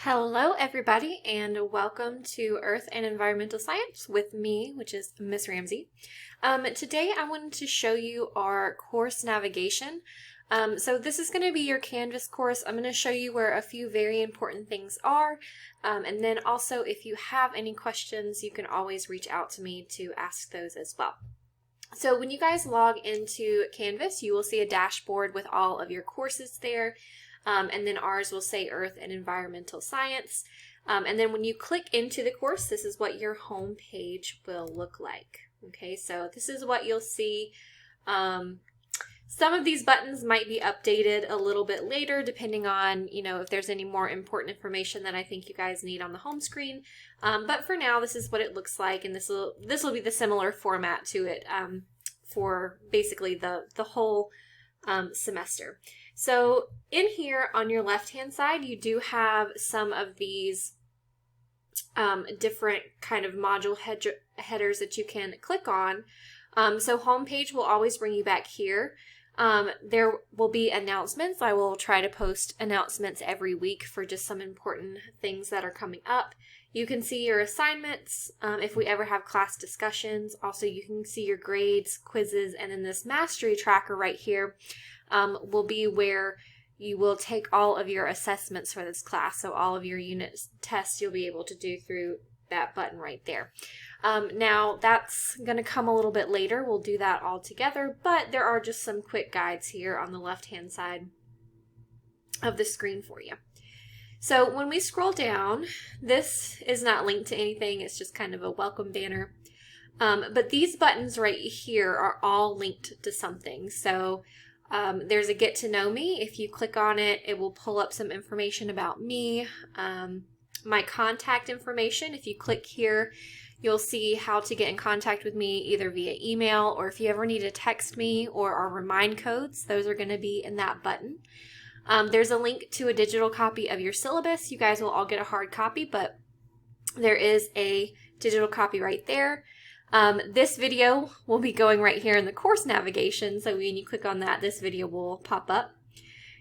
Hello everybody and welcome to Earth and Environmental Science with me, which is Miss Ramsey. Today I wanted to show you our course navigation. So this is going to be your Canvas course. I'm going to show you where a few very important things are, and then also if you have any questions you can always reach out to me to ask those as well. So when you guys log into Canvas, you will see a dashboard with all of your courses there. And then ours will say Earth and Environmental Science. And then when you click into the course, this is what your home page will look like. Okay, so this is what you'll see. Some of these buttons might be updated a little bit later, depending on, if there's any more important information that I think you guys need on the home screen. But for now, this is what it looks like, and this will be the similar format to it for basically the whole semester. So in here on your left-hand side, you do have some of these different kind of module headers that you can click on. So homepage will always bring you back here. There will be announcements. I will try to post announcements every week for just some important things that are coming up. You can see your assignments if we ever have class discussions. Also, you can see your grades, quizzes, and then this mastery tracker right here will be where you will take all of your assessments for this class. So all of your unit tests you'll be able to do through that button right there. Now that's going to come a little bit later. We'll do that all together, but there are just some quick guides here on the left-hand side of the screen for you. So when we scroll down, this is not linked to anything. It's just kind of a welcome banner. But these buttons right here are all linked to something. So there's a get to know me. If you click on it, it will pull up some information about me. My contact information, if you click here, you'll see how to get in contact with me either via email, or if you ever need to text me, or our remind codes, those are going to be in that button. There's a link to a digital copy of your syllabus. You guys will all get a hard copy, but there is a digital copy right there. This video will be going right here in the course navigation, so when you click on that, this video will pop up.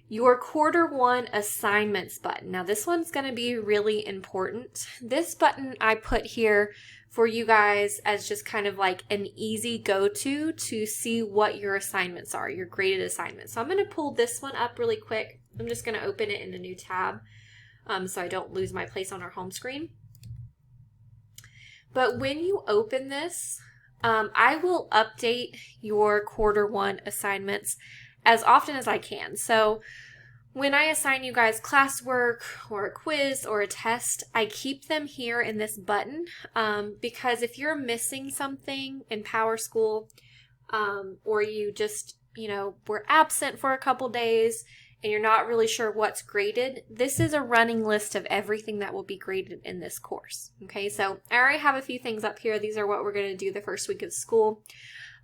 Your quarter one assignments button. Now this one's going to be really important. This button I put here for you guys as just kind of like an easy go-to to see what your assignments are, your graded assignments. So I'm going to pull this one up really quick. I'm just going to open it in a new tab so I don't lose my place on our home screen. But when you open this, I will update your quarter one assignments as often as I can. So when I assign you guys classwork or a quiz or a test, I keep them here in this button because if you're missing something in PowerSchool or you just, were absent for a couple days and you're not really sure what's graded, this is a running list of everything that will be graded in this course. Okay, so I already have a few things up here. These are what we're going to do the first week of school.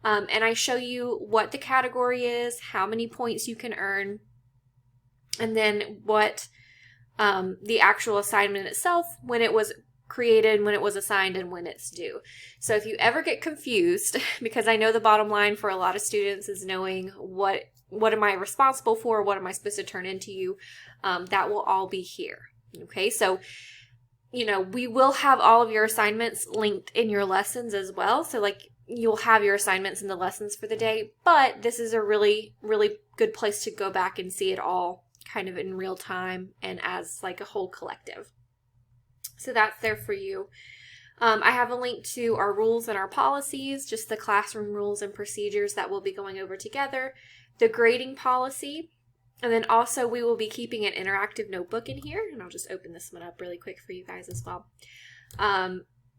And I show you what the category is, how many points you can earn, and then what the actual assignment itself, when it was created, when it was assigned, and when it's due. So if you ever get confused, because I know the bottom line for a lot of students is knowing what am I responsible for, what am I supposed to turn into you, that will all be here. Okay, so we will have all of your assignments linked in your lessons as well. So like you'll have your assignments and the lessons for the day, but this is a really, really good place to go back and see it all kind of in real time and as like a whole collective. So that's there for you. I have a link to our rules and our policies, just the classroom rules and procedures that we'll be going over together, the grading policy, and then also we will be keeping an interactive notebook in here, and I'll just open this one up really quick for you guys as well.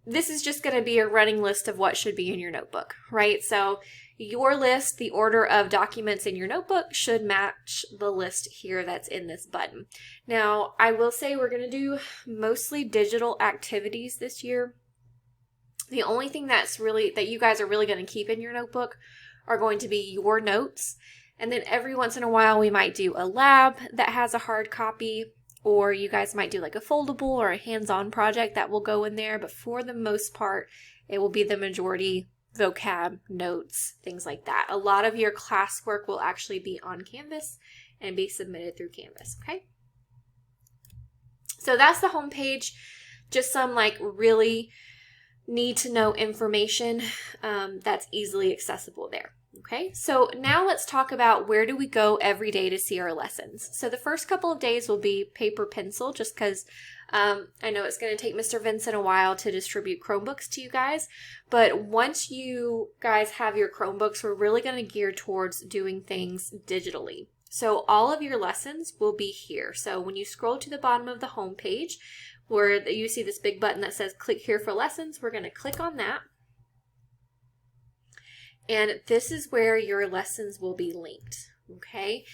This is just going to be a running list of what should be in your notebook, right? So your list, the order of documents in your notebook should match the list here that's in this button. Now, I will say we're going to do mostly digital activities this year. The only thing that you guys are really going to keep in your notebook are going to be your notes. And then every once in a while, we might do a lab that has a hard copy, or you guys might do like a foldable or a hands-on project that will go in there. But for the most part, it will be the majority vocab, notes, things like that. A lot of your classwork will actually be on Canvas and be submitted through Canvas, okay? So that's the home page, just some like really need to know information that's easily accessible there. Okay, so now let's talk about where do we go every day to see our lessons. So the first couple of days will be paper pencil, just because I know it's going to take Mr. Vincent a while to distribute Chromebooks to you guys, but once you guys have your Chromebooks, we're really going to gear towards doing things digitally. So all of your lessons will be here. So when you scroll to the bottom of the home page, where you see this big button that says click here for lessons, we're going to click on that. And this is where your lessons will be linked, okay?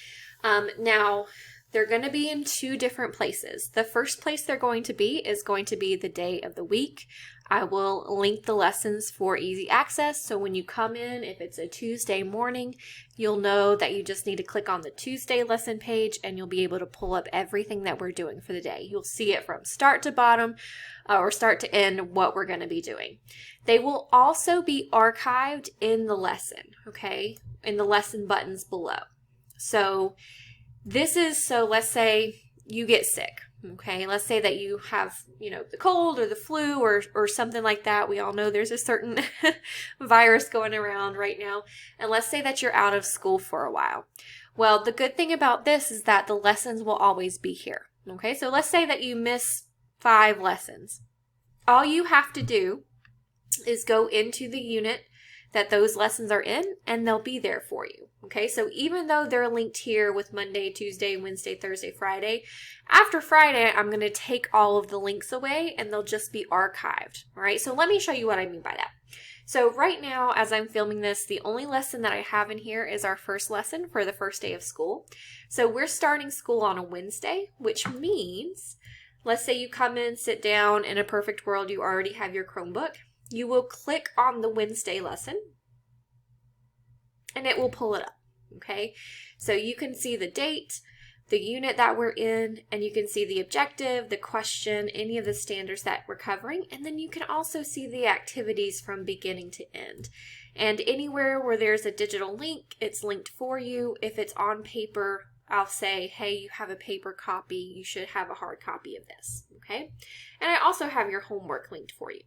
Now, they're going to be in two different places. The first place they're going to be is going to be the day of the week. I will link the lessons for easy access, so when you come in, if it's a Tuesday morning, you'll know that you just need to click on the Tuesday lesson page and you'll be able to pull up everything that we're doing for the day. You'll see it from start to bottom or start to end what we're going to be doing. They will also be archived in the lesson, okay, in the lesson buttons below. So this is, so let's say you get sick. Okay, let's say that you have, the cold or the flu or something like that. We all know there's a certain virus going around right now. And let's say that you're out of school for a while. Well, the good thing about this is that the lessons will always be here. Okay, so let's say that you miss 5 lessons. All you have to do is go into the unit that those lessons are in, and they'll be there for you. Okay, so even though they're linked here with Monday, Tuesday, Wednesday, Thursday, Friday, after Friday, I'm going to take all of the links away and they'll just be archived. All right, so let me show you what I mean by that. So right now, as I'm filming this, the only lesson that I have in here is our first lesson for the first day of school. So we're starting school on a Wednesday, which means, let's say you come in, sit down, in a perfect world, you already have your Chromebook. You will click on the Wednesday lesson and it will pull it up, okay? So you can see the date, the unit that we're in, and you can see the objective, the question, any of the standards that we're covering, and then you can also see the activities from beginning to end. And anywhere where there's a digital link, it's linked for you. If it's on paper, I'll say, hey, you have a paper copy, you should have a hard copy of this, okay? And I also have your homework linked for you.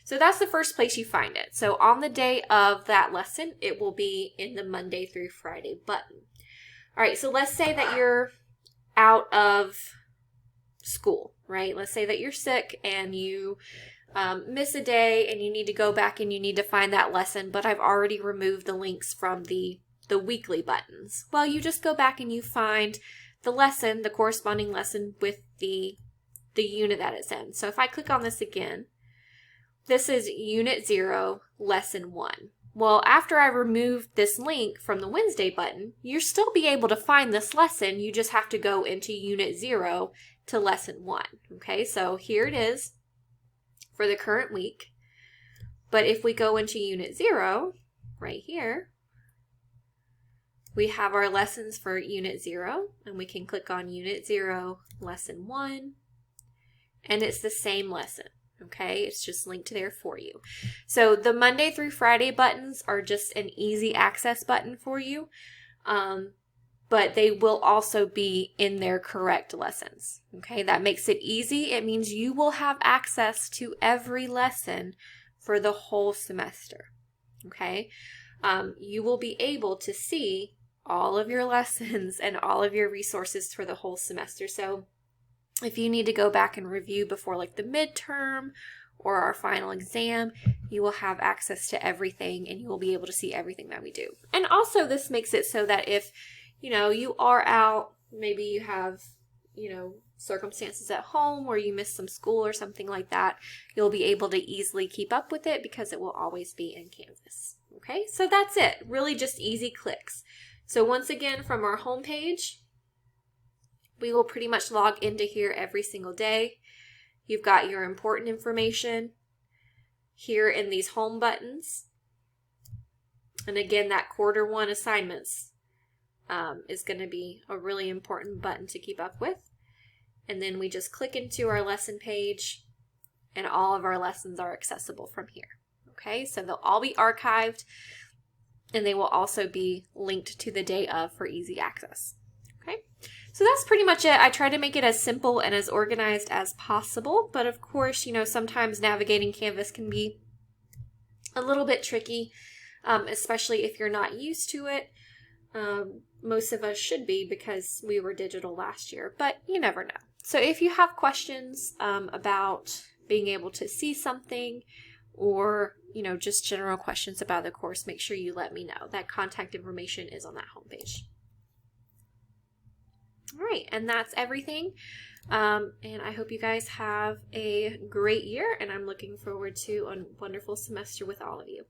So that's the first place you find it. So on the day of that lesson, it will be in the Monday through Friday button. All right, so let's say that you're out of school, right? Let's say that you're sick and you miss a day and you need to go back and you need to find that lesson, but I've already removed the links from the weekly buttons. Well, you just go back and you find the lesson, the corresponding lesson with the unit that it's in. So if I click on this again, this is Unit 0, Lesson 1. Well, after I remove this link from the Wednesday button, you'll still be able to find this lesson. You just have to go into Unit 0 to Lesson 1. Okay, so here it is for the current week. But if we go into Unit 0, right here, we have our lessons for Unit 0, and we can click on Unit 0, Lesson 1, and it's the same lesson, okay? It's just linked there for you. So the Monday through Friday buttons are just an easy access button for you, but they will also be in their correct lessons, okay? That makes it easy. It means you will have access to every lesson for the whole semester, okay? You will be able to see all of your lessons and all of your resources for the whole semester. So if you need to go back and review before like the midterm or our final exam, you will have access to everything and you will be able to see everything that we do. And also this makes it so that if, you are out, maybe you have, circumstances at home where you miss some school or something like that, you'll be able to easily keep up with it because it will always be in Canvas. Okay, so that's it. Really just easy clicks. So once again, from our home page, we will pretty much log into here every single day. You've got your important information here in these home buttons. And again, that quarter 1 assignments is going to be a really important button to keep up with. And then we just click into our lesson page and all of our lessons are accessible from here. Okay, so they'll all be archived and they will also be linked to the day of for easy access. Okay, So that's pretty much it. I try to make it as simple and as organized as possible, but of course, you know, sometimes navigating Canvas can be a little bit tricky, especially if you're not used to it. Most of us should be because we were digital last year, but you never know. So if you have questions about being able to see something, or, you know, just general questions about the course, make sure you let me know. That contact information is on that homepage. All right, and that's everything. And I hope you guys have a great year, and I'm looking forward to a wonderful semester with all of you.